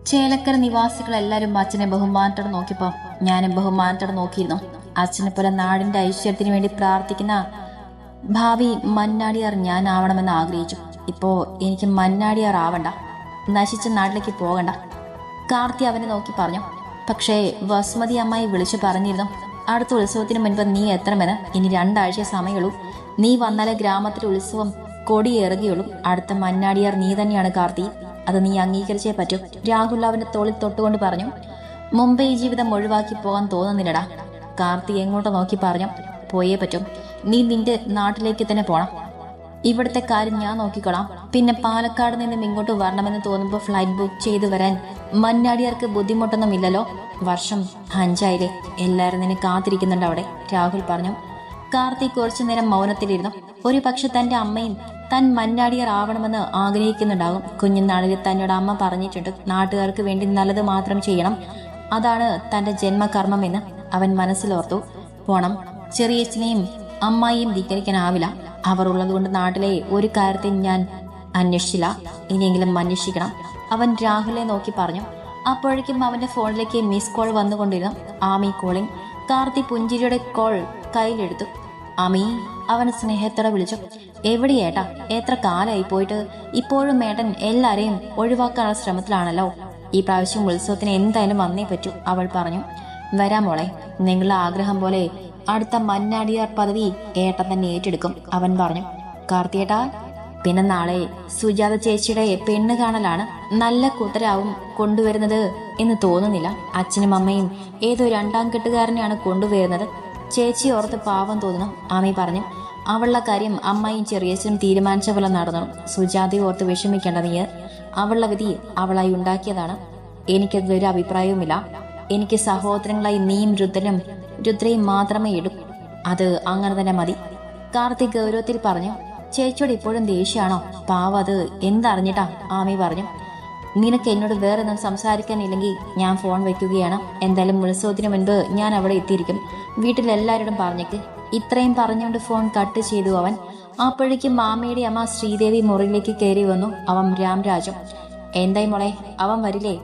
ചേലക്കര നിവാസികളെല്ലാവരും അച്ഛനെ ബഹുമാനത്തോടെ നോക്കിയപ്പോൾ ഞാനും ബഹുമാനത്തോടെ നോക്കിയിരുന്നു. അച്ഛനെ പോലെ നാടിന്റെ ഐശ്വര്യത്തിന് വേണ്ടി പ്രാർത്ഥിക്കുന്ന ഭാവി മന്നാടിയാർ ഞാൻ ആവണമെന്ന് ആഗ്രഹിച്ചു. ഇപ്പോ എനിക്ക് മന്നാടിയാർ ആവണ്ട, നശിച്ച നാട്ടിലേക്ക് പോകണ്ട, കാർത്തി അവനെ നോക്കി പറഞ്ഞു. പക്ഷേ വസുമതി അമ്മായി വിളിച്ചു പറഞ്ഞിരുന്നു, അടുത്ത ഉത്സവത്തിന് മുൻപ് നീ എത്തണമെന്ന്. ഇനി 2 ആഴ്ച സമയമുള്ളൂ. നീ വന്നാലേ ഗ്രാമത്തിലെ ഉത്സവം കൊടിയേറുകയുള്ളൂ. അടുത്ത മന്നാടിയാർ നീ തന്നെയാണ് കാർത്തി. അത് നീ അംഗീകരിച്ചേ പറ്റൂ. രാഹുൽ അവന്റെ തോളിൽ തൊട്ടുകൊണ്ട് പറഞ്ഞു. മുംബൈ ജീവിതം ഒഴിവാക്കി പോകാൻ തോന്നുന്നില്ലടാ. കാർത്തി എങ്ങോട്ട് നോക്കി പറഞ്ഞു. പോയേ പറ്റും. നീ നിന്റെ നാട്ടിലേക്ക് തന്നെ പോണം. ഇവിടുത്തെ കാര്യം ഞാൻ നോക്കിക്കോളാം. പിന്നെ പാലക്കാട് നിന്നും ഇങ്ങോട്ട് വരണമെന്ന് തോന്നുമ്പോൾ ഫ്ലൈറ്റ് ബുക്ക് ചെയ്ത് വരാൻ മന്നാടിയാർക്ക് ബുദ്ധിമുട്ടൊന്നും ഇല്ലല്ലോ. വർഷം 5 ആയില്ലേ. എല്ലാവരും നിന്നെ കാത്തിരിക്കുന്നുണ്ട് അവിടെ, രാഹുൽ പറഞ്ഞു. കാർത്തി കുറച്ചു നേരം മൗനത്തിലിരുന്നു. ഒരു പക്ഷെ തന്റെ അമ്മയും താൻ മന്നാടിയാർ ആവണമെന്ന് ആഗ്രഹിക്കുന്നുണ്ടാകും. കുഞ്ഞുനാളിൽ തന്നോട് അമ്മ പറഞ്ഞിട്ടുണ്ട്, നാട്ടുകാർക്ക് വേണ്ടി നല്ലത് മാത്രം ചെയ്യണം, അതാണ് തന്റെ ജന്മകർമ്മമെന്ന് അവൻ മനസ്സിലോർത്തു. പോണം. ചെറിയച്ഛനെയും അമ്മായിയും ധിക്കരിക്കാനാവില്ല. അവർ ഉള്ളതുകൊണ്ട് നാട്ടിലെ ഒരു കാര്യത്തെ ഞാൻ അന്വേഷിച്ചില്ല, ഇനിയെങ്കിലും അന്വേഷിക്കണം, അവൻ രാഹുലിനെ നോക്കി പറഞ്ഞു. അപ്പോഴേക്കും അവന്റെ ഫോണിലേക്ക് മിസ് കോൾ വന്നുകൊണ്ടിരുന്നു. ആമി കോളിംഗ്. കാർത്തി പുഞ്ചിരിയുടെ കോൾ കയ്യിലെടുത്തു. ആമി, അവൻ സ്നേഹത്തോടെ വിളിച്ചു. എവിടെയേട്ടാ, എത്ര കാലമായി പോയിട്ട്? ഇപ്പോഴും ഏട്ടൻ എല്ലാരെയും ഒഴിവാക്കാനുള്ള ശ്രമത്തിലാണല്ലോ. ഈ പ്രാവശ്യം ഉത്സവത്തിന് എന്തായാലും വന്നേ പറ്റൂ, അവൾ പറഞ്ഞു. വരാം മോളെ, നിങ്ങളുടെ ആഗ്രഹം പോലെ അടുത്ത മന്നാടിയാർ പദവി ഏട്ടൻ തന്നെ ഏറ്റെടുക്കും, അവൻ പറഞ്ഞു. കാർത്തിയേട്ടാ, പിന്നെ നാളെ സുജാത ചേച്ചിയുടെ പെണ്ണ് കാണലാണ്. നല്ല കൂട്ടരാവും കൊണ്ടുവരുന്നത് എന്ന് തോന്നുന്നില്ല. അച്ഛനും അമ്മയും ഏതോ 2ാം കെട്ടുകാരനെയാണ് കൊണ്ടുവരുന്നത്. ചേച്ചി ഓർത്ത് പാവം തോന്നുന്നു, ആമി പറഞ്ഞു. അവളുടെ കാര്യം അമ്മയും ചെറിയച്ഛനും തീരുമാനിച്ച പോലെ നടന്നു. സുജാതയെ ഓർത്ത് വിഷമിക്കേണ്ട നീ. അവളുടെ വിധി അവളായി ഉണ്ടാക്കിയതാണ്. എനിക്കതിലൊരു അഭിപ്രായവുമില്ല. എനിക്ക് സഹോദരങ്ങളായി നീയും രുദ്രയും മാത്രമേ ഇടൂ. അത് അങ്ങനെ തന്നെ മതി, കാർത്തിക് ഗൗരവത്തിൽ പറഞ്ഞു. ചേച്ചിയോട് ഇപ്പോഴും ദേഷ്യമാണോ? പാവം, അത് എന്തറിഞ്ഞിട്ടാ, ആമി പറഞ്ഞു. നിനക്ക് എന്നോട് വേറെ ഒന്നും സംസാരിക്കാനില്ലെങ്കിൽ ഞാൻ ഫോൺ വെക്കുകയാണ്. എന്തായാലും ഉത്സവത്തിന് മുൻപ് ഞാൻ അവിടെ എത്തിയിരിക്കും. വീട്ടിലെല്ലാവരോടും പറഞ്ഞേക്ക്. ഇത്രയും പറഞ്ഞുകൊണ്ട് ഫോൺ കട്ട് ചെയ്തു അവൻ. അപ്പോഴേക്കും മാമയുടെ അമ്മ ശ്രീദേവി മുറിയിലേക്ക് കയറി വന്നു. അവൻ രാംരാജും. എന്തായി മോളെ, അവൻ വരില്ലേ?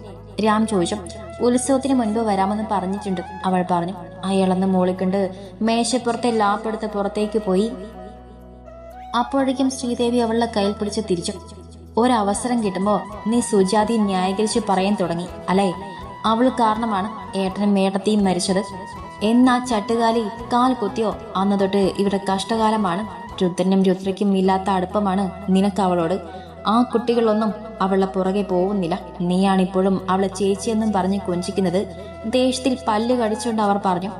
രാം ചോദിച്ചു. ഉത്സവത്തിന് മുൻപ് വരാമെന്ന് പറഞ്ഞിട്ടുണ്ട്, അവൾ പറഞ്ഞു. അയാളെന്ന് മോളിക്കൊണ്ട് മേശപ്പുറത്തെ ലാപ്പെടുത്ത് പുറത്തേക്ക് പോയി. അപ്പോഴേക്കും ശ്രീദേവി അവളുടെ കയ്യിൽ പിടിച്ച് തിരിച്ചു. ഒരവസരം കിട്ടുമ്പോ നീ സുജാതി ന്യായീകരിച്ച് പറയാൻ തുടങ്ങി അല്ലേ? അവൾ കാരണമാണ് ഏട്ടനും ഏട്ടത്തിയും മരിച്ചത്. എന്നാ ചട്ടുകാലി കാൽ കുത്തിയോ അന്ന് തൊട്ട് ഇവിടെ കഷ്ടകാലമാണ്. രുദ്രനും രുദ്രയ്ക്കും ഇല്ലാത്ത അടുപ്പമാണ് നിനക്ക് അവളോട്. ആ കുട്ടികളൊന്നും അവളുടെ പുറകെ പോകുന്നില്ല. നീയാണിപ്പോഴും അവളെ ചേച്ചിയെന്നും പറഞ്ഞ് കൊഞ്ചിക്കുന്നത്. ദേഷ്യത്തിൽ പല്ല് കടിച്ചുകൊണ്ട് അവർ പറഞ്ഞു.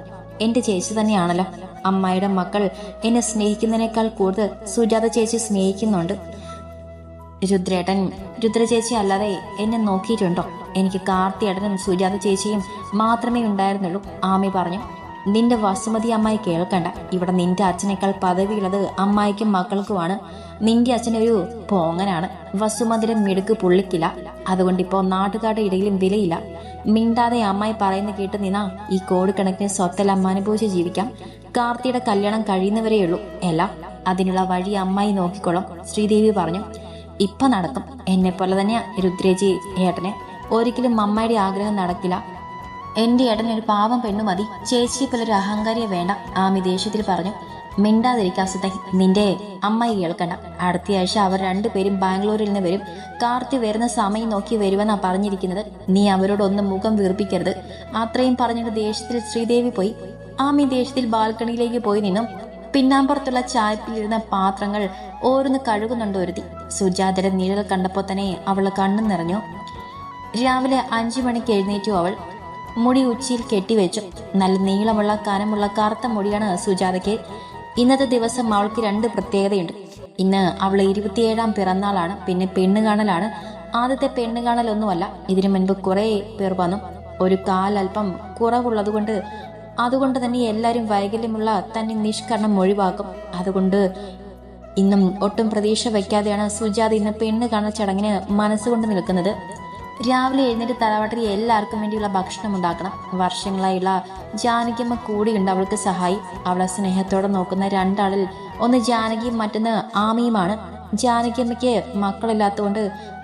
എന്റെ ചേച്ചി തന്നെയാണല്ലോ. അമ്മായിയുടെ മക്കൾ എന്നെ സ്നേഹിക്കുന്നതിനേക്കാൾ കൂടുതൽ സുജാത ചേച്ചി സ്നേഹിക്കുന്നുണ്ട്. രുദ്ര ചേച്ചി അല്ലാതെ എന്നെ നോക്കിയിട്ടുണ്ടോ? എനിക്ക് കാർത്തിയേട്ടനും സുജാത ചേച്ചിയും മാത്രമേ ഉണ്ടായിരുന്നുള്ളൂ, ആമി പറഞ്ഞു. നിന്റെ വസുമതി അമ്മായി കേൾക്കണ്ട. ഇവിടെ നിന്റെ അച്ഛനേക്കാൾ പദവിയുള്ളത് അമ്മായിക്കും മക്കൾക്കുമാണ്. നിന്റെ അച്ഛനൊരു പോങ്ങനാണ്. വസുമതിയുടെ മിടുക്ക് പുള്ളിക്കില്ല. അതുകൊണ്ടിപ്പോ നാട്ടുകാരുടെ ഇടയിലും വിലയില്ല. മിണ്ടാതെ അമ്മായി പറയുന്ന കേട്ട് നിന്നാ ഈ കോടിക്കണക്കിന് സ്വത്തെല്ലാം അനുഭവിച്ച് ജീവിക്കാം. കാർത്തിയുടെ കല്യാണം കഴിയുന്നവരെയുള്ളൂ എല്ലാം. അതിനുള്ള വഴി അമ്മായി നോക്കിക്കോളും, ശ്രീദേവി പറഞ്ഞു. ഇപ്പൊ നടക്കും. എന്നെ പോലെ തന്നെയാ രുദ്രേജി ഏട്ടന്. ഒരിക്കലും അമ്മയുടെ ആഗ്രഹം നടക്കില്ല. എന്റെ ഏട്ടനൊരു പാവം പെണ്ണു മതി. ചേച്ചിയെ പോലൊരു അഹങ്കാരിയെ വേണ്ട, ആമി ദേഷ്യത്തിൽ പറഞ്ഞു. മിണ്ടാതിരിക്കാസത്തെ, നിന്റെ അമ്മായി കേൾക്കണ്ട. അടുത്തയാഴ്ച അവർ 2 പേരും ബാംഗ്ലൂരിൽ നിന്ന് വരും. കാർത്തി വരുന്ന സമയം നോക്കി വരുമെന്നാ പറഞ്ഞിരിക്കുന്നത്. നീ അവരോടൊന്നും മുഖം വീർപ്പിക്കരുത്, അത്രയും പറഞ്ഞിട്ട് ദേഷ്യത്തിൽ ശ്രീദേവി പോയി. ആമി ദേഷ്യത്തിൽ ബാൽക്കണിയിലേക്ക് പോയി നിന്നും. പിന്നാമ്പുറത്തുള്ള ചായപ്പിലിരുന്ന പാത്രങ്ങൾ ഓരോന്ന് കഴുകുന്നുണ്ട് ഒരുത്തി. സുജാതയുടെ നിഴൽ കണ്ടപ്പോൾ തന്നെ അവളുടെ കണ്ണു നിറഞ്ഞു. രാവിലെ 5 മണിക്ക് എഴുന്നേറ്റു അവൾ. മുടി ഉച്ചിയിൽ കെട്ടിവെച്ചു. നല്ല നീളമുള്ള കനമുള്ള കറുത്ത മുടിയാണ് സുജാതയ്ക്ക്. ഇന്നത്തെ ദിവസം അവൾക്ക് 2 പ്രത്യേകതയുണ്ട്. ഇന്ന് അവൾ 27ാം പിറന്നാളാണ്. പിന്നെ പെണ്ണ് കാണലാണ്. ആദ്യത്തെ പെണ്ണ് കാണലൊന്നുമല്ല. ഇതിനു മുൻപ് കുറെ പേർ വന്നു. ഒരു കാലൽപ്പം അതുകൊണ്ട് തന്നെ എല്ലാവരും വൈകല്യമുള്ള തന്നെ നിഷ്കരണം ഒഴിവാക്കും. അതുകൊണ്ട് ഇന്നും ഒട്ടും പ്രതീക്ഷ വയ്ക്കാതെയാണ് സുജാത ഇന്ന് പെണ്ണ് കാണൽ ചടങ്ങിന് മനസ്സുകൊണ്ട് നിൽക്കുന്നത്. രാവിലെ എഴുന്നേറ്റ് തറവാട്ടിൽ എല്ലാവർക്കും വേണ്ടിയുള്ള ഭക്ഷണം ഉണ്ടാക്കണം. വർഷങ്ങളായുള്ള ജാനകിയമ്മ കൂടിയുണ്ട് അവൾക്ക് സഹായി. അവളെ സ്നേഹത്തോടെ നോക്കുന്ന 2 ആളിൽ ഒന്ന് ജാനകിയും മറ്റൊന്ന് ആമിയുമാണ്. ജാനകിയമ്മയ്ക്ക് മക്കളില്ലാത്തതുകൊണ്ട്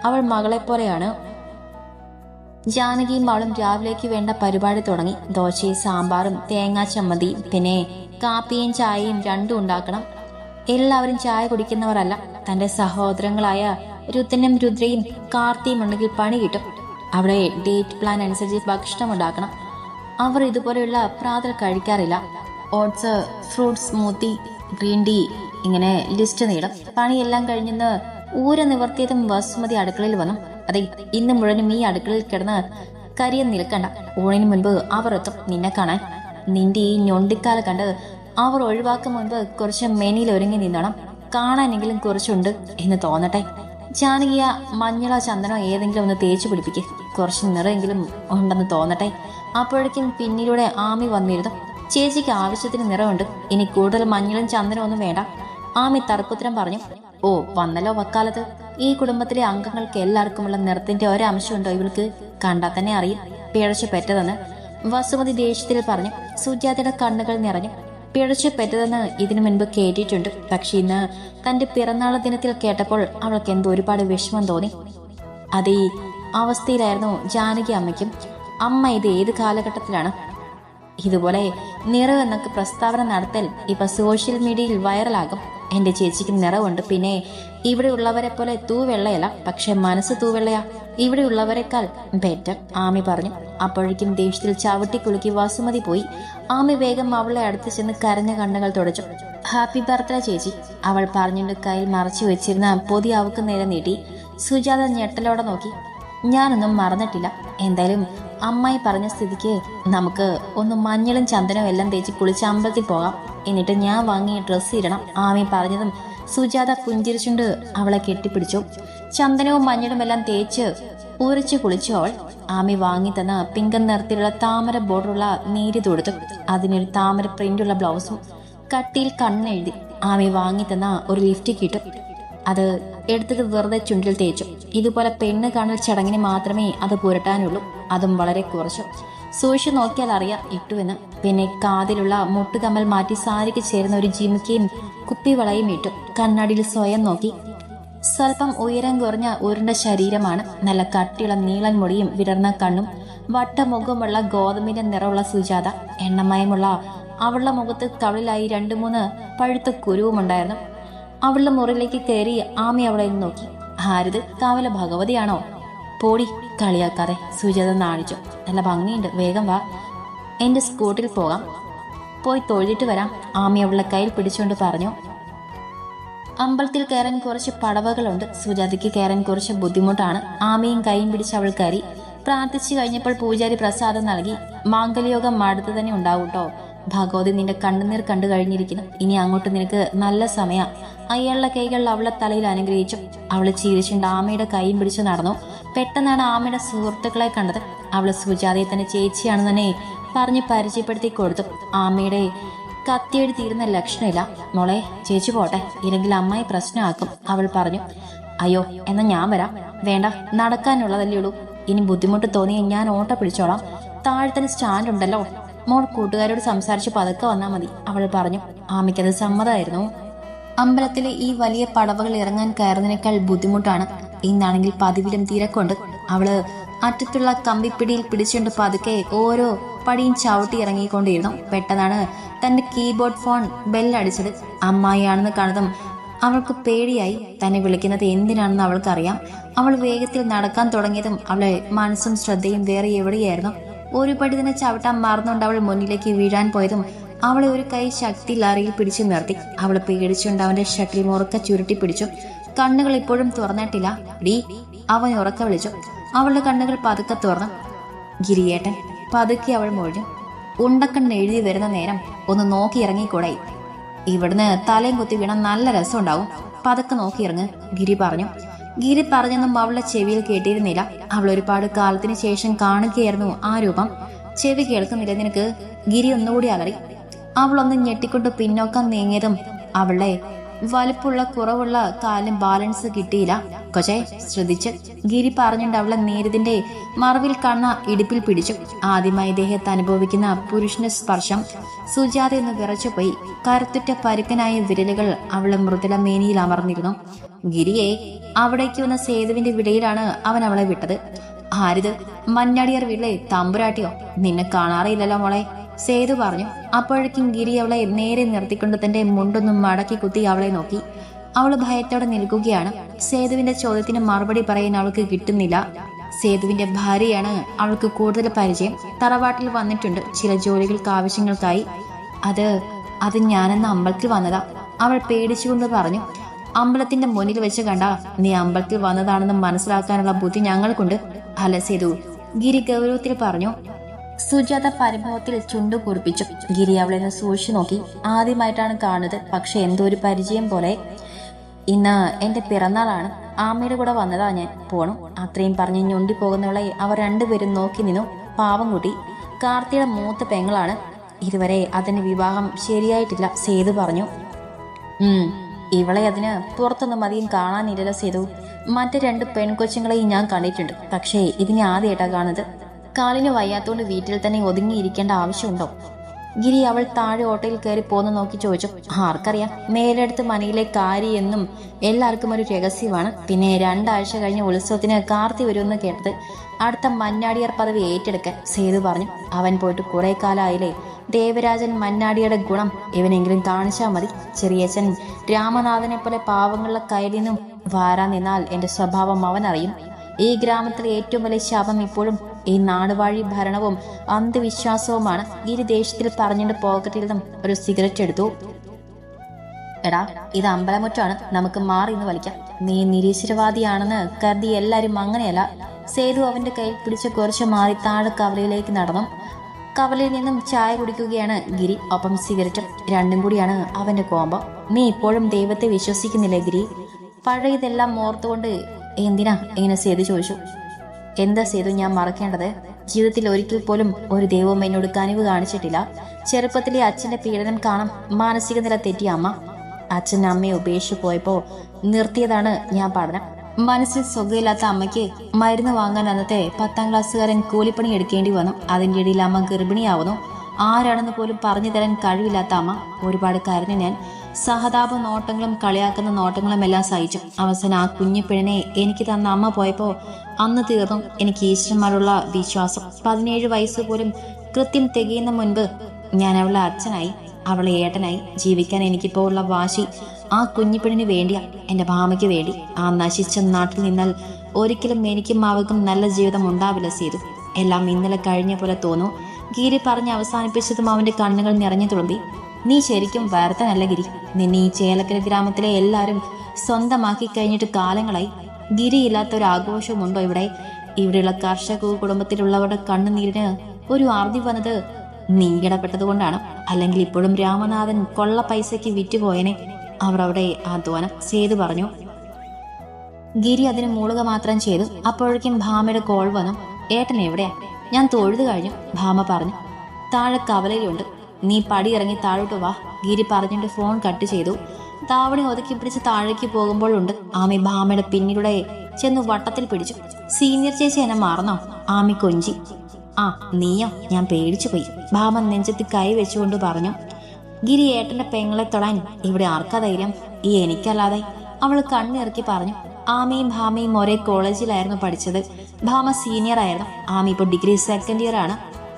അവൾ മകളെപ്പോലെയാണ്. ജാനകിയും അവളും രാവിലേക്ക് വേണ്ട പരിപാടി തുടങ്ങി. ദോശയും സാമ്പാറും തേങ്ങാ ചമ്മന്തിയും പിന്നെ കാപ്പിയും ചായയും രണ്ടും ഉണ്ടാക്കണം. എല്ലാവരും ചായ കുടിക്കുന്നവരല്ല. തന്റെ സഹോദരങ്ങളായ രുദ്രനും രുദ്രയും കാർത്തിയും ഉണ്ടെങ്കിൽ പണി കിട്ടും. അവിടെ ഡേറ്റ് പ്ലാൻ അനുസരിച്ച് ഭക്ഷണം ഉണ്ടാക്കണം. അവർ ഇതുപോലെയുള്ള പ്രാതൽ കഴിക്കാറില്ല. Oats, fruit smoothie, green tea, ഇങ്ങനെ ലിസ്റ്റ് നീളും. പണിയെല്ലാം കഴിഞ്ഞെന്ന് ഊര നിവർത്തിയതും വസുമതി അടുക്കളയിൽ വന്നു. അതെ, ഇന്ന് മുഴുവനും ഈ അടുക്കളയിൽ കിടന്ന് കരിയം നിൽക്കണ്ട. ഊണിന് മുൻപ് അവർ എത്തും നിന്നെ കാണാൻ. നിന്റെ ഈ ഞൊണ്ടിക്കാല കണ്ട് അവർ ഒഴിവാക്കും മുൻപ് കുറച്ച് മെനിയിൽ ഒരുങ്ങി നിന്നോണം. കാണാനെങ്കിലും കുറച്ചുണ്ട് എന്ന് തോന്നട്ടെ. ജാനകിയ മഞ്ഞളോ ചന്ദനോ ഏതെങ്കിലും ഒന്ന് തേച്ചു പിടിപ്പിക്കുക. കുറച്ച് നിറമെങ്കിലും ഉണ്ടെന്ന് തോന്നട്ടെ. അപ്പോഴേക്കും പിന്നിലൂടെ ആമി വന്നിരുന്നു. ചേച്ചിക്ക് ആവശ്യത്തിന് നിറമുണ്ട്, ഇനി കൂടുതൽ മഞ്ഞളും ചന്ദനവും ഒന്നും വേണ്ട. ആമി തർക്കുത്തരം പറഞ്ഞു. ഓ, വന്നല്ലോ വക്കാലത്ത്. ഈ കുടുംബത്തിലെ അംഗങ്ങൾക്ക് എല്ലാവർക്കുമുള്ള നിറത്തിന്റെ ഒരംശമുണ്ടോ ഇവൾക്ക്? കണ്ടാൽ തന്നെ അറിയും പിഴച്ചു പെറ്റതെന്ന് വസുമതി ദേഷ്യത്തിൽ പറഞ്ഞു. സുജാതയുടെ കണ്ണുകൾ നിറഞ്ഞു. പിഴച്ചു പെറ്റതെന്ന് ഇതിനു മുൻപ് കേട്ടിട്ടുണ്ട്. പക്ഷെ ഇന്ന് തന്റെ പിറന്നാൾ ദിനത്തിൽ കേട്ടപ്പോൾ അവൾക്ക് എന്തോ ഒരുപാട് വിഷമം തോന്നി. അതേ അവസ്ഥയിലായിരുന്നു ജാനകി അമ്മയ്ക്കും. അമ്മ ഇത് ഏത് കാലഘട്ടത്തിലാണ് ഇതുപോലെ നിറവ് എന്നൊക്കെ പ്രസ്താവന നടത്തൽ? ഇപ്പൊ സോഷ്യൽ മീഡിയയിൽ വൈറലാകും. എന്റെ ചേച്ചിക്ക് നിറവുണ്ട്, പിന്നെ ഇവിടെ ഉള്ളവരെ പോലെ തൂവെള്ളയല്ല, പക്ഷെ മനസ്സ് തൂവെള്ളയാ. ഇവിടെ ഉള്ളവരെക്കാൾ ബെറ്റർ, ആമി പറഞ്ഞു. അപ്പോഴേക്കും ദേഷ്യത്തിൽ ചവിട്ടിക്കുലുക്കി വസുമതി പോയി. ആമി വേഗം അവളെ അടുത്ത് ചെന്ന് കരഞ്ഞ കണ്ണുകൾ തുടച്ചു. ഹാപ്പി ബർത്ത്ഡേ ചേച്ചി, അവൾ പറഞ്ഞുകൊണ്ട് കയ്യിൽ മറച്ചു വെച്ചിരുന്ന പൊതി അവക്ക് നേരെ നീട്ടി. സുജാത ഞെട്ടലോടെ നോക്കി. ഞാനൊന്നും മറന്നിട്ടില്ല. എന്തായാലും അമ്മായി പറഞ്ഞ സ്ഥിതിക്ക് നമുക്ക് ഒന്ന് മഞ്ഞളും ചന്ദനവും എല്ലാം തേച്ച് കുളിച്ച് അമ്പലത്തിൽ പോകാം. എന്നിട്ട് ഞാൻ വാങ്ങിയ ഡ്രസ്സ് ഇടണം. ആമി പറഞ്ഞതും സുജാത പുഞ്ചിരിച്ചുകൊണ്ട് അവളെ കെട്ടിപ്പിടിച്ചു. ചന്ദനവും മഞ്ഞളും എല്ലാം തേച്ച് ഉരച്ചു കുളിച്ചു അവൾ. ആമി വാങ്ങി തന്ന പിങ്കൻ നിറത്തിലുള്ള താമര ബോർഡറുള്ള നീരി തൊടുത്തു. അതിനൊരു താമര പ്രിന്റുള്ള ബ്ലൗസും കട്ടിയിൽ കണ്ണെഴുതി. ആമി വാങ്ങി തന്ന ഒരു ലിഫ്റ്റിക്ക് ഇട്ടു. അത് എടുത്തത് വെറുതെ ചുണ്ടിൽ തേച്ചു. ഇതുപോലെ പെണ്ണ് കാണൽ ചടങ്ങിന് മാത്രമേ അത് പുരട്ടാനുള്ളൂ. അതും വളരെ കുറച്ചു. സൂക്ഷിച്ചു നോക്കിയാൽ അറിയാം ഇട്ടുവെന്ന്. പിന്നെ കാതിലുള്ള മുട്ടുകമ്മൽ മാറ്റി സാരിക്ക് ചേരുന്ന ഒരു ജിമിക്കയും കുപ്പിവളയും ഇട്ടു. കണ്ണാടിയിൽ സ്വയം നോക്കി. സ്വല്പം ഉയരം കുറഞ്ഞ ഉരുണ്ട ശരീരമാണ്. നല്ല കട്ടിയുള്ള നീളൻ മുടിയും വിടർന്ന കണ്ണും വട്ടമുഖമുള്ള ഗോതമ്പിന്റെ നിറമുള്ള സുജാത. എണ്ണമയമുള്ള അവളുടെ മുഖത്ത് കവിളിലായി 2-3 പഴുത്ത കുരുവുമുണ്ടായിരുന്നു. അവളുടെ മുറിയിലേക്ക് കയറി ആമി അവളെ നോക്കി. ആരിത്? കാവല ഭഗവതിയാണോ? പോടി, കളിയാക്കാതെ, സുജാത നാണിച്ചു. നല്ല ഭംഗിയുണ്ട്, വേഗം വാ, എന്റെ സ്കൂട്ടിൽ പോകാം, പോയി തൊഴുതിട്ട് വരാം, ആമി അവളുടെ കയ്യിൽ പിടിച്ചുകൊണ്ട് പറഞ്ഞു. അമ്പലത്തിൽ കയറാൻ കുറച്ച് പടവകളുണ്ട്. സുജാതയ്ക്ക് കയറാൻ കുറച്ച് ബുദ്ധിമുട്ടാണ്. ആമയും കൈയും പിടിച്ച് അവൾ കയറി. പ്രാർത്ഥിച്ചു കഴിഞ്ഞപ്പോൾ പൂജാരി പ്രസാദം നൽകി. മാംഗല്യയോഗം അടുത്ത് തന്നെ ഉണ്ടാവൂട്ടോ. ഭഗവതി നിന്റെ കണ്ണുനീർ കണ്ടു കഴിഞ്ഞിരിക്കുന്നു. ഇനി അങ്ങോട്ട് നിനക്ക് നല്ല സമയ. അയാളുടെ കൈകൾ അവളെ തലയിൽ അനുഗ്രഹിച്ചു. അവള് ചിരിച്ചുണ്ട് ആമയുടെ കൈയും പിടിച്ചു നടന്നു. പെട്ടെന്നാണ് ആമയുടെ സുഹൃത്തുക്കളെ കണ്ടത്. അവള് സുജാതയെ തന്നെ ചേച്ചിയാണെന്ന് തന്നെ പറഞ്ഞ് പരിചയപ്പെടുത്തി കൊടുത്തു. ആമയുടെ കത്തിയെടി തീരുന്ന ലക്ഷണമില്ല. മോളെ, ചേച്ചി പോട്ടെ, ഇല്ലെങ്കിൽ അമ്മായി പ്രശ്നമാക്കും, അവൾ പറഞ്ഞു. അയ്യോ, എന്നാ ഞാൻ വരാം. വേണ്ട, നടക്കാനുള്ളതല്ലേ ഉള്ളൂ. ഇനി ബുദ്ധിമുട്ട് തോന്നിയ ഞാൻ ഓട്ടോ പിടിച്ചോളാം. താഴത്തിന് സ്റ്റാൻഡ് ഉണ്ടല്ലോ. മോൾ കൂട്ടുകാരോട് സംസാരിച്ച് പതുക്കെ വന്നാൽ മതി, അവൾ പറഞ്ഞു. ആമയ്ക്കത് സമ്മതമായിരുന്നു. അമ്പലത്തിലെ ഈ വലിയ പടവകൾ ഇറങ്ങാൻ കയറുന്നതിനേക്കാൾ ബുദ്ധിമുട്ടാണ്. ഇന്നാണെങ്കിൽ പതിവിലും തിരക്കുണ്ട്. അവള് അറ്റത്തുള്ള കമ്പിപ്പിടിയിൽ പിടിച്ചുകൊണ്ട് പതുക്കെ ഓരോ പടിയും ചവിട്ടി ഇറങ്ങിക്കൊണ്ടിരുന്നു. പെട്ടെന്നാണ് തന്റെ കീബോർഡ് ഫോൺ ബെല്ലടിച്ചത്. അമ്മായിയാണെന്ന് കാണുന്നതും അവൾക്ക് പേടിയായി. തന്നെ വിളിക്കുന്നത് എന്തിനാണെന്ന് അവൾക്കറിയാം. അവൾ വേഗത്തിൽ നടക്കാൻ തുടങ്ങിയതും അവളെ മനസ്സും ശ്രദ്ധയും വേറെ എവിടെയായിരുന്നു. ഒരു പടി തന്നെ ചവിട്ടാൻ മറന്നുകൊണ്ട് അവൾ മുന്നിലേക്ക് വീഴാൻ പോയതും അവളെ ഒരു കൈ ശക്തി ലാറിയിൽ പിടിച്ചു നിർത്തി. അവൾ പേടിച്ചുകൊണ്ട് അവന്റെ ഷട്ടിൽ മുറുക്ക ചുരുട്ടി പിടിച്ചു. കണ്ണുകൾ ഇപ്പോഴും തുറന്നിട്ടില്ല. ഡീ, അവൻ ഉറക്ക വിളിച്ചു. അവളുടെ കണ്ണുകൾ പതുക്കെ തുറന്നു. ഗിരിയേട്ടൻ, പതുക്കെ അവൾ മൊഴിഞ്ഞു. ഉണ്ടക്കണ്ണ് എഴുതി വരുന്ന നേരം ഒന്ന് നോക്കി ഇറങ്ങിക്കൂടെ? ഇവിടുന്ന് തലയും കുത്തി വീണ നല്ല രസമുണ്ടാവും. പതുക്കെ നോക്കി ഇറങ്ങ്, ഗിരി പറഞ്ഞു. ഗിരി പറഞ്ഞൊന്നും അവളുടെ ചെവിയിൽ കേട്ടിരുന്നില്ല. അവൾ ഒരുപാട് കാലത്തിന് ശേഷം കാണുകയായിരുന്നു ആ രൂപം. ചെവി കേൾക്കുന്നില്ല നിനക്ക്? ഗിരി ഒന്നുകൂടി അലറി. അവളൊന്ന് ഞെട്ടിക്കൊണ്ട് പിന്നോക്കം നീങ്ങിയതും അവളുടെ വലുപ്പുള്ള കുറവുള്ള കാലിന് ബാലൻസ് കിട്ടിയില്ല. കൊച്ചേ, ശ്രദ്ധിച്ച്, ഗിരി പറഞ്ഞുകൊണ്ട് അവളെ നേരിതിന്റെ മറവിൽ കണ്ണ ഇടുപ്പിൽ പിടിച്ചു. ആദ്യമായി ദേഹത്ത് അനുഭവിക്കുന്ന പുരുഷന്റെ സ്പർശം. സുജാത എന്ന് വിറച്ചുപോയി. കരുത്തുറ്റ പരുക്കനായ വിരലുകൾ അവളെ മൃദുല മേനിയിൽ അമർന്നിരുന്നു. ഗിരിയെ അവിടേക്ക് വന്ന സേതുവിന്റെ വിടയിലാണ് അവൻ അവളെ വിട്ടത്. ആരിത്? മഞ്ഞാടിയാർ വീട്ടിലെ തമ്പുരാട്ടിയോ? നിന്നെ കാണാറില്ലല്ലോ മോളെ, സേതു പറഞ്ഞു. അപ്പോഴേക്കും ഗിരി അവളെ നേരെ നിർത്തിക്കൊണ്ട് തന്റെ മുണ്ടൊന്നും മടക്കി കുത്തി അവളെ നോക്കി. അവള് ഭയത്തോടെ നിൽക്കുകയാണ്. സേതുവിന്റെ ചോദ്യത്തിന് മറുപടി പറയാൻ അവൾക്ക് കിട്ടുന്നില്ല. സേതുവിന്റെ ഭാര്യയാണ് അവൾക്ക് കൂടുതൽ പരിചയം. തറവാട്ടിൽ വന്നിട്ടുണ്ട് ചില ജോലികൾക്ക് ആവശ്യങ്ങൾക്കായി. അത് ഞാനെന്ന് അമ്പലത്തിൽ വന്നതാ, അവൾ പേടിച്ചുകൊണ്ട് പറഞ്ഞു. അമ്പലത്തിന്റെ മുന്നിൽ വെച്ച് കണ്ട നീ അമ്പലത്തിൽ വന്നതാണെന്ന് മനസ്സിലാക്കാനുള്ള ബുദ്ധി ഞങ്ങൾക്കുണ്ട് അല്ല സേതു, ഗിരി ഗൗരവത്തിൽ പറഞ്ഞു. സുജാത പരിഭവത്തിൽ ചുണ്ടു കുറിപ്പിച്ചു. ഗിരി അവളെ നിന്ന് സൂക്ഷിച്ചു നോക്കി. ആദ്യമായിട്ടാണ് കാണുന്നത്, പക്ഷെ എന്തോ ഒരു പരിചയം പോലെ. ഇന്ന് എന്റെ പിറന്നാളാണ്, ആമ്മയുടെ കൂടെ വന്നതാ ഞാൻ, പോണം. അത്രയും പറഞ്ഞ് ഞൊണ്ടി പോകുന്നവളെ അവർ രണ്ടുപേരും നോക്കി നിന്നു. പാവം കുട്ടി, കാർത്തിയുടെ മൂത്ത പെങ്ങളാണ്. ഇതുവരെ അതിന് വിവാഹം ശരിയായിട്ടില്ല, സേതു പറഞ്ഞു. ഇവളെ അതിന് പുറത്തൊന്നും അധികം കാണാനില്ലല്ലോ സേതു. മറ്റു 2 പെൺകൊച്ചുങ്ങളെയും ഞാൻ കണ്ടിട്ടുണ്ട്, പക്ഷേ ഇതിനെ ആദ്യമായിട്ടാ കാണുന്നത്. കാലിന് വയ്യാത്തോണ്ട് വീട്ടിൽ തന്നെ ഒതുങ്ങിയിരിക്കേണ്ട ആവശ്യമുണ്ടോ? ഗിരി അവൾ താഴെ ഓട്ടോയിൽ കയറി പോന്ന് നോക്കി ചോദിച്ചു. ആർക്കറിയാം, മേലെടുത്ത് മനയിലെ കാരി എന്നും എല്ലാവർക്കും ഒരു രഹസ്യമാണ്. പിന്നെ 2 ആഴ്ച കഴിഞ്ഞ ഉത്സവത്തിന് കാർത്തി വരുമെന്ന് കേട്ടത്. അടുത്ത മന്നാടിയാർ പദവി ഏറ്റെടുക്കാൻ, സേതു പറഞ്ഞു. അവൻ പോയിട്ട് കുറെ കാലമായില്ലേ. ദേവരാജൻ മന്നാടിയുടെ ഗുണം ഇവനെങ്കിലും കാണിച്ചാൽ മതി. ചെറിയച്ഛൻ രാമനാഥനെ പോലെ പാവങ്ങളുടെ കയ്യിൽ നിന്നും വാരാൻ നിന്നാൽ എന്റെ സ്വഭാവം അവൻ അറിയും. ഈ ഗ്രാമത്തിലെ ഏറ്റവും വലിയ ശാപം ഇപ്പോഴും ഈ നാടുവാഴി ഭരണവും അന്ധവിശ്വാസവുമാണ്. ഗിരി ദേഷ്യത്തിൽ പറഞ്ഞിട്ട് പോക്കറ്റിൽ നിന്നും ഒരു സിഗരറ്റ് എടുത്തു. എടാ, ഇത് അമ്പലമുറ്റാണ്, നമുക്ക് മാറി ഇന്ന് വലിക്കാം. നീ നിരീശ്വരവാദിയാണെന്ന് കരുതി എല്ലാരും അങ്ങനെയല്ല. സേതു അവന്റെ കയ്യിൽ പിടിച്ച് കുറച്ച് മാറി താഴെ കവലയിലേക്ക് നടന്നു. കവലയിൽ നിന്നും ചായ കുടിക്കുകയാണ് ഗിരി, ഒപ്പം സിഗരറ്റും. രണ്ടും കൂടിയാണ് അവന്റെ കോമ്പോ. നീ ഇപ്പോഴും ദൈവത്തെ വിശ്വസിക്കുന്നില്ലേ ഗിരി? പഴയതെല്ലാം ഓർത്തുകൊണ്ട് എന്തിനാ ഇങ്ങനെ സേതു ചോദിച്ചു. എന്താ സേതു ഞാൻ മറക്കേണ്ടത്? ജീവിതത്തിൽ ഒരിക്കൽ പോലും ഒരു ദൈവം എന്നോട് കനിവ് കാണിച്ചിട്ടില്ല. ചെറുപ്പത്തിലെ അച്ഛന്റെ പീഡനം കാണാൻ മാനസിക നില തെറ്റിയ അമ്മ. അച്ഛൻ അമ്മയെ ഉപേക്ഷിച്ചു പോയപ്പോ നിർത്തിയതാണ് ഞാൻ പഠനം. മനസ്സിൽ സുഖമില്ലാത്ത അമ്മയ്ക്ക് മരുന്ന് വാങ്ങാൻ അന്നത്തെ 10ാം ക്ലാസ്സുകാരൻ കൂലിപ്പണി എടുക്കേണ്ടി വന്നു. അതിൻ്റെ ഇടയിൽ അമ്മ ഗർഭിണിയാവുന്നു. ആരാണെന്ന് പോലും പറഞ്ഞു തരാൻ കഴിവില്ലാത്ത അമ്മ. ഒരുപാട് കരഞ്ഞു ഞാൻ. സഹതാപ നോട്ടങ്ങളും കളിയാക്കുന്ന നോട്ടങ്ങളും എല്ലാം സഹിച്ചു. അവസാനം ആ കുഞ്ഞു പെണ്ണിനെ എനിക്ക് തന്ന അമ്മ പോയപ്പോൾ അന്ന് തീർന്നു എനിക്ക് ഈശ്വരന്മാരുള്ള വിശ്വാസം. 17 വയസ്സ് പോലും കൃത്യം തികയുന്ന മുൻപ് ഞാൻ അവളുടെ അച്ഛനായി, അവളെ ഏട്ടനായി. ജീവിക്കാൻ എനിക്കിപ്പോൾ ഉള്ള വാശി ആ കുഞ്ഞിപ്പെണ്ണിന് വേണ്ടിയാ, എൻ്റെ ഭാമയ്ക്ക് വേണ്ടി. ആ നശിച്ച നാട്ടിൽ നിന്നാൽ ഒരിക്കലും എനിക്കും അവൾക്കും നല്ല ജീവിതം ഉണ്ടാവില്ല സേതു. എല്ലാം ഇന്നലെ കഴിഞ്ഞ പോലെ തോന്നു. ഗിരി പറഞ്ഞ് അവസാനിപ്പിച്ചതും അവന്റെ കണ്ണുകൾ നിറഞ്ഞു തുളുമ്പി. നീ ശരിക്കും വേർത്തനല്ല ഗിരി. നിന്നെ ഈ ചേലക്കര ഗ്രാമത്തിലെ എല്ലാവരും സ്വന്തമാക്കി കഴിഞ്ഞിട്ട് കാലങ്ങളായി. ഗിരിയില്ലാത്ത ഒരു ആഘോഷമുണ്ടോ ഇവിടെ? ഇവിടെയുള്ള കർഷക കുടുംബത്തിലുള്ളവരുടെ കണ്ണുനീരിന് ഒരു അറുതി വന്നത് നീ ഇടപെട്ടതുകൊണ്ടാണ്. അല്ലെങ്കിൽ ഇപ്പോഴും രാമനാഥൻ കൊള്ള പൈസയ്ക്ക് വിറ്റുപോയനെ. അവർ അവിടെ അധ്വാനം, സേതു പറഞ്ഞു. ഗിരി അതിന് മൂളുക മാത്രം ചെയ്തു. അപ്പോഴേക്കും ഭാമയുടെ കോൾ വന്നു. ഏട്ടൻ എവിടെയാ? ഞാൻ തൊഴുതു കഴിഞ്ഞു, ഭാമ പറഞ്ഞു. താഴെ കവലയിലുണ്ട്, നീ പടി ഇറങ്ങി താഴോട്ട് വാ, ഗിരി പറഞ്ഞിട്ട് ഫോൺ കട്ട് ചെയ്തു. താവണി ഒതുക്കി പിടിച്ച് താഴേക്ക് പോകുമ്പോഴുണ്ട് ആമി ഭാമയുടെ പിന്നിലൂടെ ചെന്ന് വട്ടത്തിൽ പിടിച്ചു. സീനിയർ ചേച്ചി എന്നെ മറന്നോ? ആമി കൊഞ്ചി. ആ നീയോ? ഞാൻ പേടിച്ചു പോയി, ഭാമ നെഞ്ചത്ത് കൈ വെച്ചുകൊണ്ട് പറഞ്ഞു. ഗിരി ഏട്ടന്റെ പെങ്ങളെ തൊടാൻ ഇവിടെ ആർക്കാ ധൈര്യം? ഈ എനിക്കല്ലാതെ, അവൾ കണ്ണിറക്കി പറഞ്ഞു. ആമയും ഭാമയും ഒരേ കോളേജിലായിരുന്നു പഠിച്ചത്. ഭാമ സീനിയർ ആയിരുന്നു, ആമി ഇപ്പോൾ ഡിഗ്രി 2nd ഇയർ ആണ്.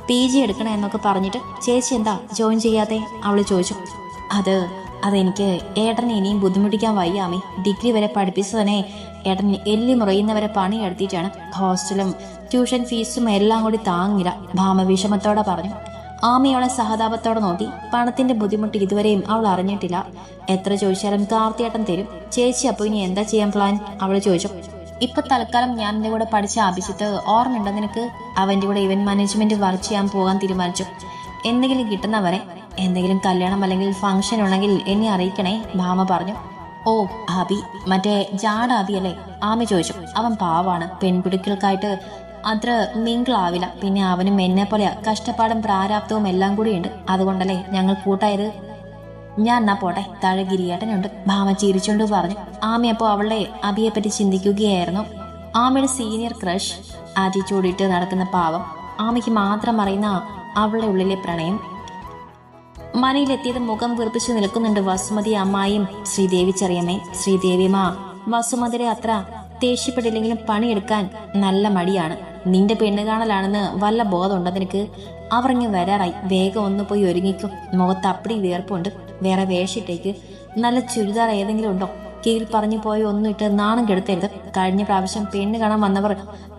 PG എടുക്കണം എന്നൊക്കെ പറഞ്ഞിട്ട് ചേച്ചി എന്താ ജോയിൻ ചെയ്യാതെ? അവൾ ചോദിച്ചു. അതെനിക്ക് ഏട്ടനെ ഇനിയും ബുദ്ധിമുട്ടിക്കാൻ വയ്യ ആമി. ഡിഗ്രി വരെ പഠിപ്പിച്ചു തന്നെ ഏട്ടൻ എല്ലി മുറയുന്നവരെ പണിയെടുത്തിട്ടാണ്. ഹോസ്റ്റലും ട്യൂഷൻ ഫീസും എല്ലാം കൂടി താങ്ങില്ല, ഭാമ വിഷമത്തോടെ പറഞ്ഞു. ആമി അവളെ സഹതാപത്തോടെ നോക്കി. പണത്തിന്റെ ബുദ്ധിമുട്ട് ഇതുവരെയും അവൾ അറിഞ്ഞിട്ടില്ല. എത്ര ചോദിച്ചാലും കാർത്തിയേട്ടൻ തരും. ചേച്ചി അപ്പോൾ ഇനി എന്താ ചെയ്യാൻ പ്ലാൻ? അവൾ ചോദിച്ചു. ഇപ്പൊ തൽക്കാലം ഞാൻ എന്റെ കൂടെ പഠിച്ച അഭിജിത്ത് ഓർമ്മയുണ്ടോ നിനക്ക്? അവന്റെ കൂടെ ഇവന്റ് മാനേജ്മെന്റ് വർക്ക് ചെയ്യാൻ പോകാൻ തീരുമാനിച്ചു. എന്തെങ്കിലും കിട്ടുന്നവരെ, എന്തെങ്കിലും കല്യാണം അല്ലെങ്കിൽ ഫംഗ്ഷൻ ഉണ്ടെങ്കിൽ എന്നെ അറിയിക്കണേ, ഭാമ പറഞ്ഞു. ഓ അബി, മറ്റേ ജാട അബിയല്ലേ? ആമി ചോദിച്ചു. അവൻ പാവാണ്, പെൺകുട്ടികൾക്കായിട്ട് അത്ര മിങ്കിളാവില്ല. പിന്നെ അവനും എന്നെ പോലെയാ, കഷ്ടപ്പാടും പ്രാരാബ്ദവും എല്ലാം കൂടിയുണ്ട്. അതുകൊണ്ടല്ലേ ഞങ്ങൾ കൂട്ടായത്. ഞാൻ എന്നാ പോട്ടെ, താഴെ ഗിരിയേട്ടനുണ്ട്, ഭാമ ചിരിച്ചുകൊണ്ട് പറഞ്ഞു. ആമി അപ്പോൾ അവളുടെ അബിയെപ്പറ്റി ചിന്തിക്കുകയായിരുന്നു. ആമയുടെ സീനിയർ ക്രഷ്, ആറ്റിറ്റ്യൂഡിട്ട് നടക്കുന്ന പാവം. ആമയ്ക്ക് മാത്രം അറിയുന്ന അവളുടെ ഉള്ളിലെ പ്രണയം. മനയിലെത്തിയത് മുഖം വീർപ്പിച്ചു നിൽക്കുന്നുണ്ട് വസുമതി അമ്മായിയും ശ്രീദേവി ചെറിയമ്മേ. ശ്രീദേവിയമ്മ വസുമതിരെ അത്ര ദേഷ്യപ്പെട്ടില്ലെങ്കിലും പണിയെടുക്കാൻ നല്ല മടിയാണ്. നിന്റെ പെണ്ണ് കാണലാണെന്ന് വല്ല ബോധമുണ്ടോ നിനക്ക്? അവർ ഇങ്ങ് വരാറായി, വേഗം ഒന്ന് പോയി ഒരുങ്ങിക്കും. മുഖത്ത് അപ്പടി വിയർപ്പുണ്ട്, വേറെ വേഷിട്ടേക്ക്. നല്ല ചുരിദാർ ഏതെങ്കിലും ഉണ്ടോ? കീഴിൽ പറഞ്ഞു പോയി ഒന്നും ഇട്ട് നാണം കെടുത്തരുത്. കഴിഞ്ഞ പ്രാവശ്യം പെണ്ണ് കാണാൻ വന്നവർ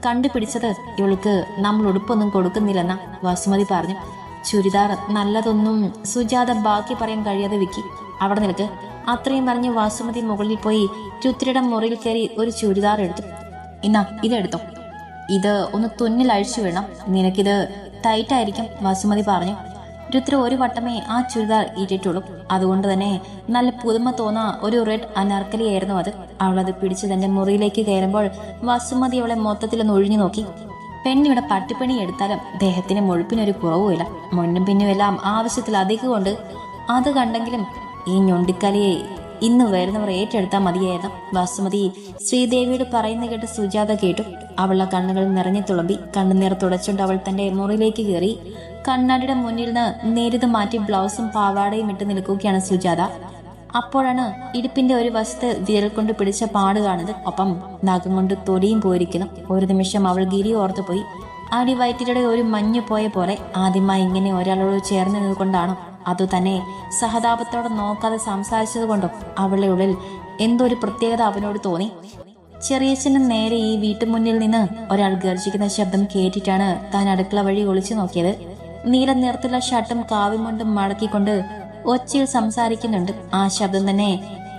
കണ്ടുപിടിച്ചത് ഇവൾക്ക് നമ്മൾ ഉടുപ്പൊന്നും കൊടുക്കുന്നില്ലെന്നാ വസുമതി പറഞ്ഞു. ചുരിദാർ നല്ലതൊന്നും സുജാത ബാക്കി പറയാൻ കഴിയാതെ വിക്കി. അവിടെ നിൽക്ക്. അത്രയും പറഞ്ഞ് വാസുമതി മുകളിൽ പോയി രുദ്രയുടെ മുറിയിൽ കയറി ഒരു ചുരിദാർ എടുത്തു. ഇന്നാ ഇതെടുത്തോ, ഇത് ഒന്ന് തുന്നിൽ അഴിച്ചു വേണം, നിനക്കിത് ടൈറ്റായിരിക്കും വാസുമതി പറഞ്ഞു. രുദ്ര ഒരു വട്ടമേ ആ ചുരിദാർ ഇട്ടിട്ടുള്ളൂ. അതുകൊണ്ട് തന്നെ നല്ല പുതുമ തോന്നാ ഒരു റെഡ് അനാർക്കലിയായിരുന്നു അത്. അവളത് പിടിച്ച് തന്റെ മുറിയിലേക്ക് കയറുമ്പോൾ വാസുമതി അവളെ മൊത്തത്തിലൊന്ന് ഒഴിഞ്ഞു നോക്കി. പെണ്ണിവിടെ പട്ടിപ്പണി എടുത്താലും ദേഹത്തിന് മുഴുപ്പിനൊരു കുറവുമില്ല, മുന്നും പിന്നുമെല്ലാം ആവശ്യത്തിലധികം കൊണ്ട്. അത് കണ്ടെങ്കിലും ഈ ഞൊണ്ടിക്കലയെ ഇന്ന് വരുന്നവർ ഏറ്റെടുത്താൽ മതിയായിരുന്നു. വാസുമതി ശ്രീദേവിയോട് പറയുന്ന കേട്ട് സുജാത കേട്ടു. അവളുടെ കണ്ണുകൾ നിറഞ്ഞു തുളുമ്പി. കണ്ണുനീർ തുടച്ചുകൊണ്ട് അവൾ തന്റെ മുറിയിലേക്ക് കയറി. കണ്ണാടിയുടെ മുന്നിരുന്ന് നേരിത് മാറ്റി ബ്ലൗസും പാവാടയും ഇട്ട് നിൽക്കുകയാണ് സുജാത. അപ്പോഴാണ് ഇടുപ്പിന്റെ ഒരു വശത്ത് വിരൽ കൊണ്ട് പിടിച്ച പാട് കാണുന്നത്. ഒപ്പം നഖം കൊണ്ട് തൊലിയും പോയിരിക്കുന്നു. ഒരു നിമിഷം അവൾ ഗിരി ഓർത്തുപോയി. അടിവയറ്റിലൂടെ ഒരു മഞ്ഞു പോയ പോലെ ആദ്യമായി ഇങ്ങനെ ഒരാളോട് ചേർന്ന് നിന്നുകൊണ്ടാണോ, അതുതന്നെ സഹതാപത്തോടെ നോക്കാതെ സംസാരിച്ചത് കൊണ്ടോ അവളുടെ ഉള്ളിൽ എന്തോ ഒരു പ്രത്യേകത അവനോട് തോന്നി. ചെറിയച്ഛന് നേരെ ഈ വീട്ടുമുന്നിൽ നിന്ന് ഒരാൾ ഗർജിക്കുന്ന ശബ്ദം കേട്ടിട്ടാണ് താൻ അടുക്കള വഴി ഒളിച്ചു നോക്കിയത്. നീല നിറത്തിലുള്ള ഷർട്ടും കാവിമുണ്ടും മടക്കിക്കൊണ്ട് ഒച്ചയിൽ സംസാരിക്കുന്നുണ്ട്. ആ ശബ്ദം തന്നെ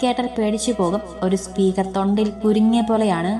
കേട്ടാൽ പേടിച്ചു പോകും. ഒരു സ്പീക്കർ തൊണ്ടിൽ കുരുങ്ങിയ പോലെയാണ്.